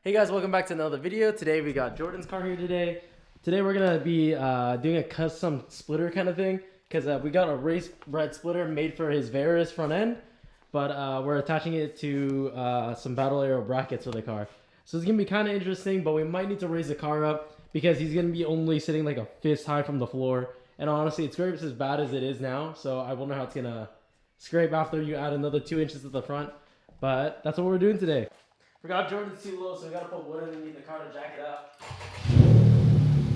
Hey guys, welcome back to another video. Today we got Jordan's car here today. Today we're gonna be doing a custom splitter kind of thing because we got a RACEBRED splitter made for his Varis front end, but we're attaching it to some battle AERO brackets for the car. So it's gonna be kind of interesting, but we might need to raise the car up because he's gonna be only sitting like a fist high from the floor. And honestly, it scrapes as bad as it is now, so I wonder how it's gonna scrape after you add another 2 inches to the front. But that's what we're doing today. Forgot Jordan's too low, so we gotta put wood underneath the car to jack it up.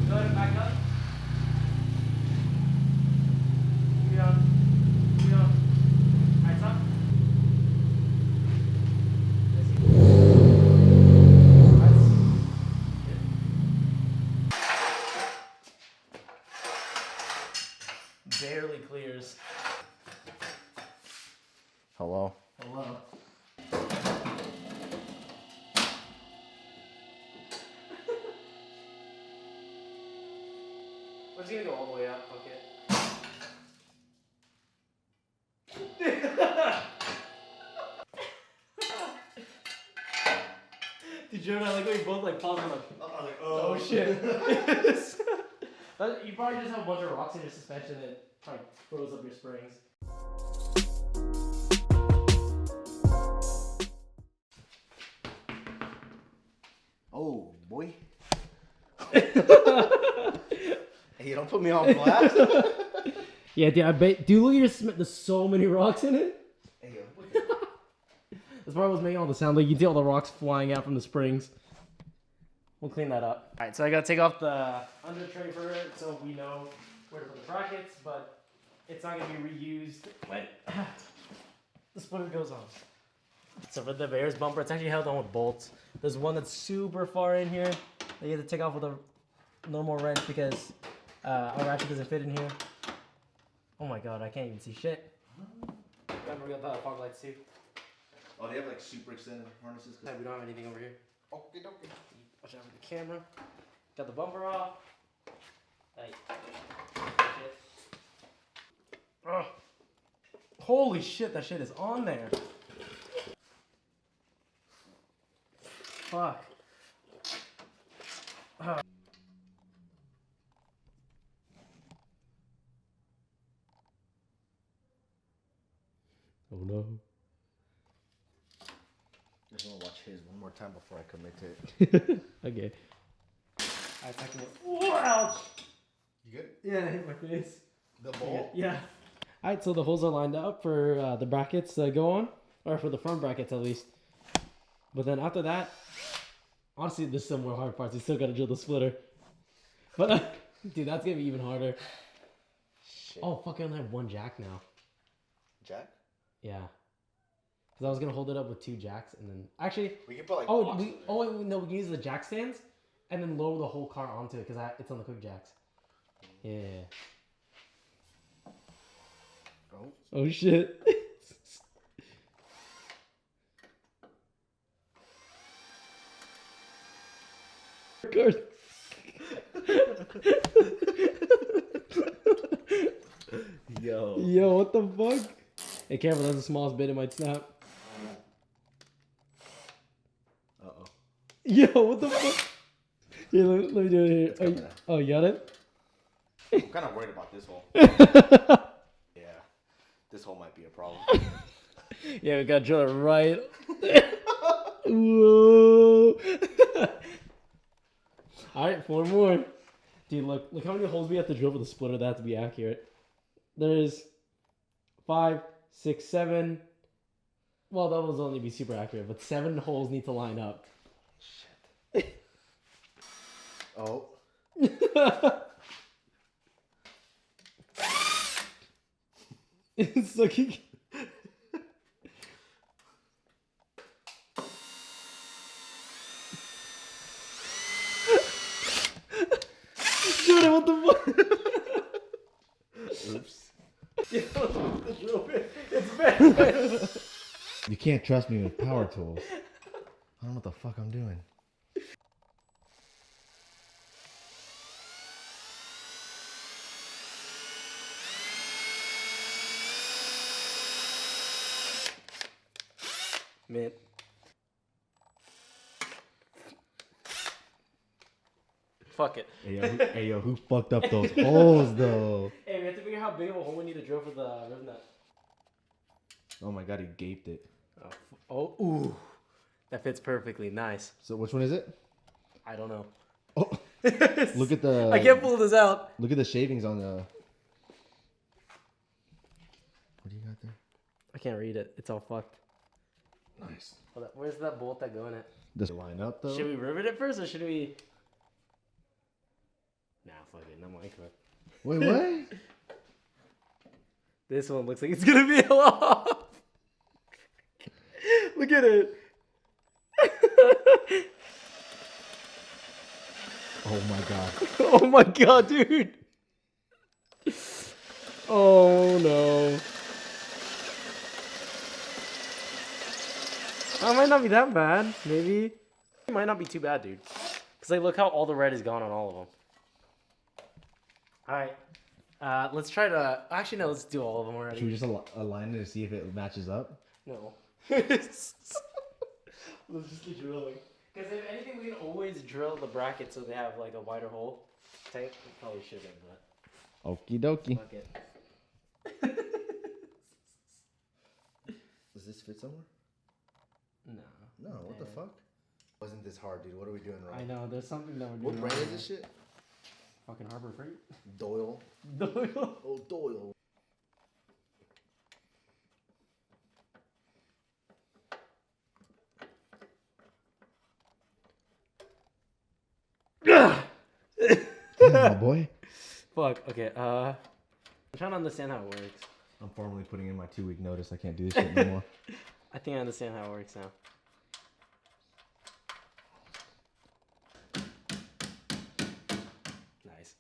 Go ahead and back up. Keep it on. Keep it on. Alright, stop. Barely clears. Hello. Hello. We're just gonna go all the way up, okay. Dude, Jordan, I like how you both like paused and like, oh shit. You probably just have a bunch of rocks in your suspension that like froze up your springs. Oh boy. Hey, don't put me on blast. Yeah, dude, I bet. Dude, look at your cement. There's so many rocks in it. Hey, That's probably what's making all the sound. Like you can see all the rocks flying out from the springs. We'll clean that up. All right, so I gotta take off the under tray for it so we know where to put the brackets, but it's not gonna be reused when the splitter goes on. So for the Varis bumper, it's actually held on with bolts. There's one that's super far in here that you have to take off with a normal wrench because our ratchet doesn't fit in here. Oh my god, I can't even see shit. Remember we got the fog lights too. oh, they have like super extended harnesses. No, we don't have anything over here. Okay, okay. Watch out for the camera. Got the bumper off. Hey. Shit. Ugh. Holy shit, that shit is on there. Fuck. Oh no. Just want to watch his one more time before I commit to it. Okay. I attacked him. Ouch! You good? Yeah, I hit my face. The ball? Yeah. Alright, so the holes are lined up for the brackets to go on. Or for the front brackets at least. But then after that, honestly, there's some more hard parts. You still gotta drill the splitter. But, dude, that's gonna be even harder. Shit. Oh, fuck, I only have one jack now. Jack? Yeah. Because I was gonna hold it up with 2 jacks and then... Actually... We can put like no, we can use the jack stands and then lower the whole car onto it because it's on the quick jacks. Yeah. Oh. Oh, shit. Yo, what the fuck? Hey, careful, that's the smallest bit, it might snap. Uh-oh. Yo, what the fuck? Here, let me do it here. Oh, you got it? I'm kind of worried about this hole. Yeah. This hole might be a problem. Yeah, we gotta drill it right. Whoa. Alright, 4 more. Dude, look how many holes we have to drill for the splitter that to be accurate. There's 5, 6, 7. Well, that will only be super accurate, but 7 holes need to line up. Shit. Oh. It's like Jordan, what the fuck? Oops. It's bad. You can't trust me with power tools. I don't know what the fuck I'm doing. Man. Fuck it. Hey, yo, who fucked up those holes, though? Hey, we have to figure out how big of a hole we need to drill for the rib nut. Oh my god, he gaped it. Ooh. That fits perfectly. Nice. So which one is it? I don't know. Oh, look at the... I can't pull this out. Look at the shavings on the... What do you got there? I can't read it. It's all fucked. Nice. Hold up. Where's that bolt that go in it? Does it line up, though? Should we rivet it first, or should we... Nah, fuck it. No more. Wait, what? This one looks like it's gonna be off. Look at it. Oh my god. Oh my god, dude. Oh no. That might not be that bad. Maybe. It might not be too bad, dude. Because like, look how all the red is gone on all of them. Alright. Let's try to... Actually, no. Let's do all of them already. Should we just align it to see if it matches up? No. Let's just keep drilling. Because if anything, we can always drill the bracket so they have like a wider hole. Tank probably shouldn't, but... Okie dokie. Fuck it. Does this fit somewhere? No. No, what the fuck? Wasn't this hard, dude? What are we doing wrong? I know, there's something that we're doing What brand wrong is this shit? Fucking Harbor Freight. Doyle. Doyle. Oh, Doyle. My boy. Fuck, okay, I'm trying to understand how it works. I'm formally putting in my 2-week notice. I can't do this shit no more. I think I understand how it works now. Nice.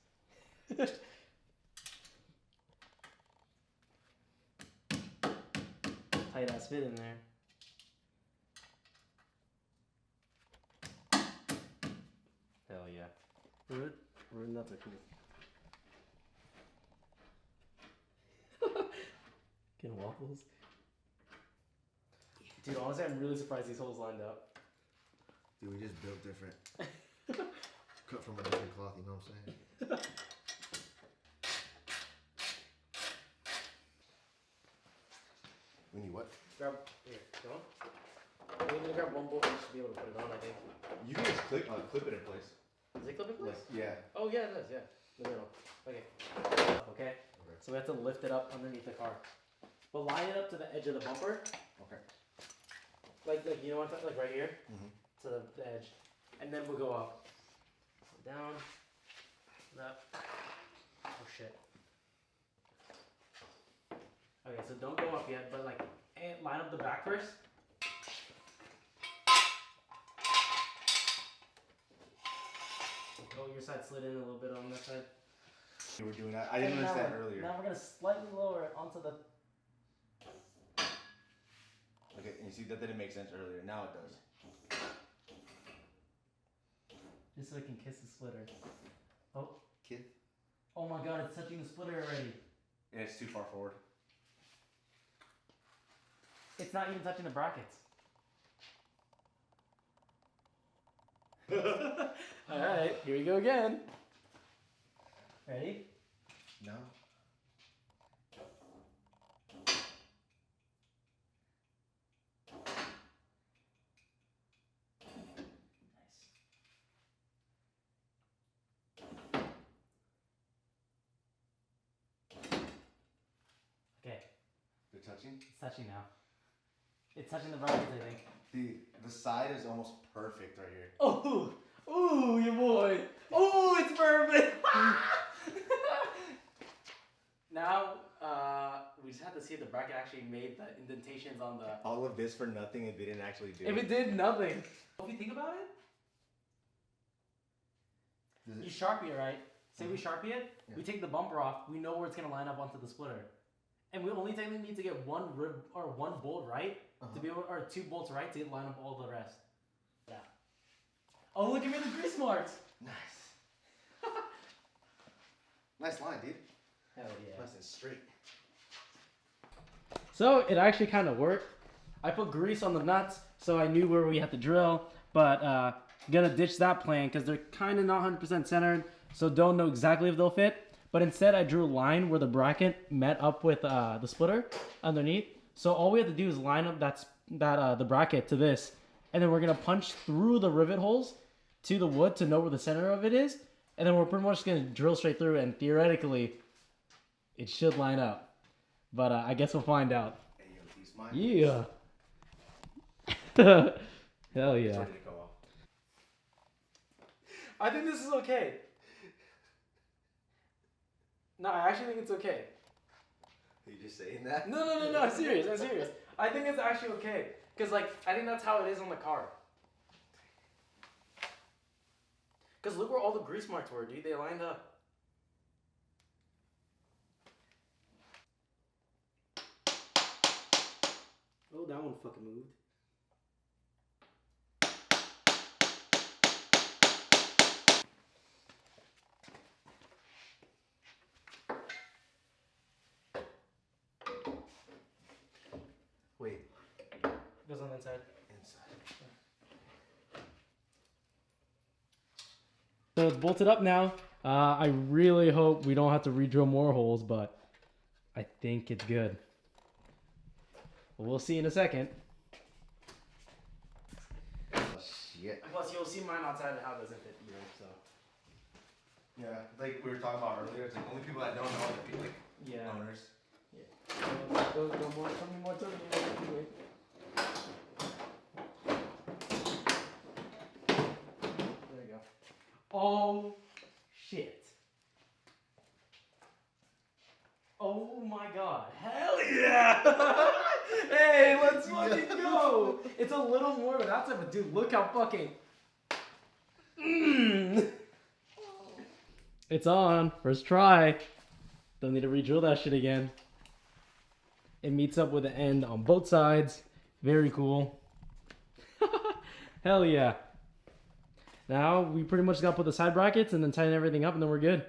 Tight ass fit in there. Hell yeah. Rude nuts are cool. Getting waffles. Dude, honestly, I'm really surprised these holes lined up. Dude, we just built different. Cut from a different cloth, you know what I'm saying? We need what? Grab, here, go on. We need to grab one bolt each to be able to put it on, I think. You can just clip it in place. Does it clip in place? Yeah. Oh, yeah, it does, yeah. In the middle. Okay. Okay. So we have to lift it up underneath the car. But line it up to the edge of the bumper. Okay. Like you know what I'm talking, like right here? Mm-hmm. To the edge. And then we'll go up. Down. Up. Oh, shit. Okay, so don't go up yet, but like, line up the back first. Oh, your side slid in a little bit on that side. You were doing that. I didn't understand earlier. Now we're gonna slightly lower it onto the... Okay, and you see that didn't make sense earlier. Now it does. Just so I can kiss the splitter. Oh. Kid? Oh my god, it's touching the splitter already. Yeah, it's too far forward. It's not even touching the brackets. Alright, here we go again. Ready? No. Okay. They're touching? It's touching now. It's touching the brackets, I think. The side is almost perfect right here. Oh! Ooh, your boy! Oh, it's perfect! Now, we just have to see if the bracket actually made the indentations on the... All of this for nothing, it didn't actually do If it did nothing. If you think about it, you Sharpie it, right? Say we Sharpie it, we take the bumper off, we know where it's going to line up onto the splitter. And we only technically need to get one rib or one bolt right to be able, or 2 bolts right to line up all the rest. Yeah. Oh, look at me, the grease marks. Nice. Nice line, dude. Hell yeah. Nice and straight. So it actually kind of worked. I put grease on the nuts, so I knew where we had to drill. But gonna ditch that plan because they're kind of not 100% centered, so don't know exactly if they'll fit. But instead, I drew a line where the bracket met up with the splitter underneath. So all we have to do is line up the bracket to this, and then we're gonna punch through the rivet holes to the wood to know where the center of it is, and then we're pretty much gonna drill straight through, and theoretically, it should line up. But I guess we'll find out. Hey, yo, he's mine. Yeah. Hell It's yeah. ready to go off. I think this is okay. No, I actually think it's okay. Are you just saying that? No, I'm serious. I think it's actually okay. Because, like, I think that's how it is on the car. Because look where all the grease marks were, dude. They lined up. Oh, that one fucking moved. Wait. Goes on the inside. So it's bolted up now. I really hope we don't have to re-drill more holes, but I think it's good. We'll see in a second. Shit. Plus, you'll see mine outside and how it doesn't fit either, so. Yeah, like we were talking about earlier, it's like only people that don't know are the people, like Yeah. owners. Go more, tell me more, tell me more. There you go. Oh, shit. Oh my god. Hell yeah! Hey, let's fucking go! It's a little more, but that's it. But dude, look how fucking. It's on. First try. Don't need to re-drill that shit again. It meets up with the end on both sides. Very cool. Hell yeah. Now we pretty much got to put the side brackets and then tighten everything up and then we're good.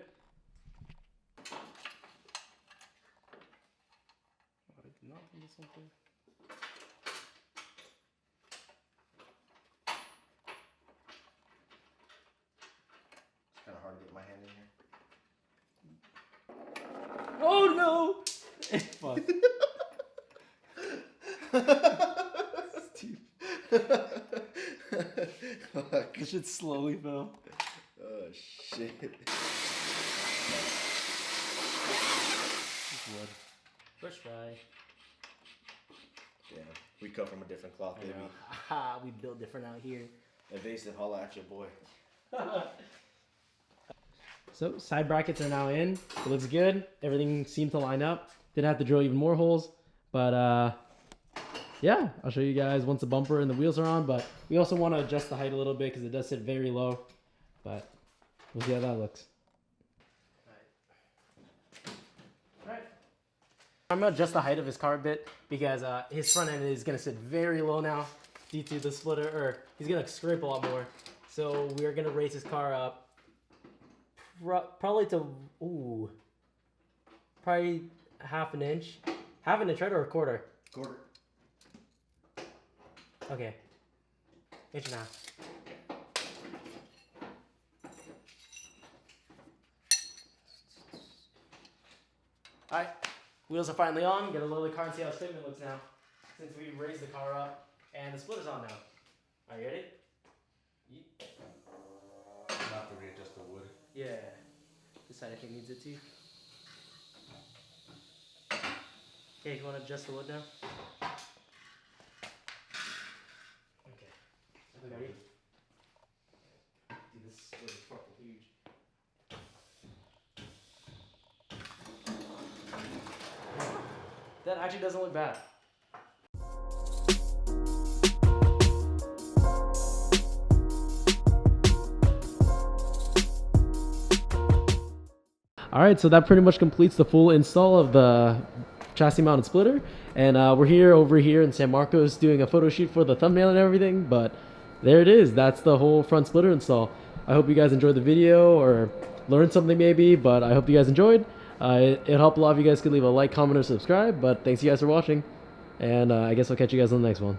It's kind of hard to get my hand in here. Oh no! Fuck. Fuck. This shit slowly fell. Oh shit. Wood. First try. Yeah, we cut from a different cloth, baby. Aha, we built different out here. Evasive, holla at your boy. So side brackets are now in. It looks good. Everything seemed to line up. Didn't have to drill even more holes, but yeah, I'll show you guys once the bumper and the wheels are on. But we also want to adjust the height a little bit because it does sit very low. But we'll see how that looks. All right. I'm gonna adjust the height of his car a bit because his front end is gonna sit very low now due to the splitter, or he's gonna scrape a lot more. So we're gonna raise his car up. Probably to probably half an inch, right, or a quarter? Quarter. Okay, inch and a half. All right, wheels are finally on. Get a load of the car and see how his fitment looks now, since we raised the car up and the splitter's on now. Are you ready? I'll have to readjust the wood. Yeah. This side I think needs it too. Okay, you want to adjust the wood now? Okay. Ready? Dude, this split is fucking huge. That actually doesn't look bad. Alright, so that pretty much completes the full install of the chassis mounted splitter. And we're over here in San Marcos doing a photo shoot for the thumbnail and everything. But there it is. That's the whole front splitter install. I hope you guys enjoyed the video or learned something maybe. But I hope you guys enjoyed. It helped a lot if you guys could leave a like, comment, or subscribe. But thanks you guys for watching. And I guess I'll catch you guys on the next one.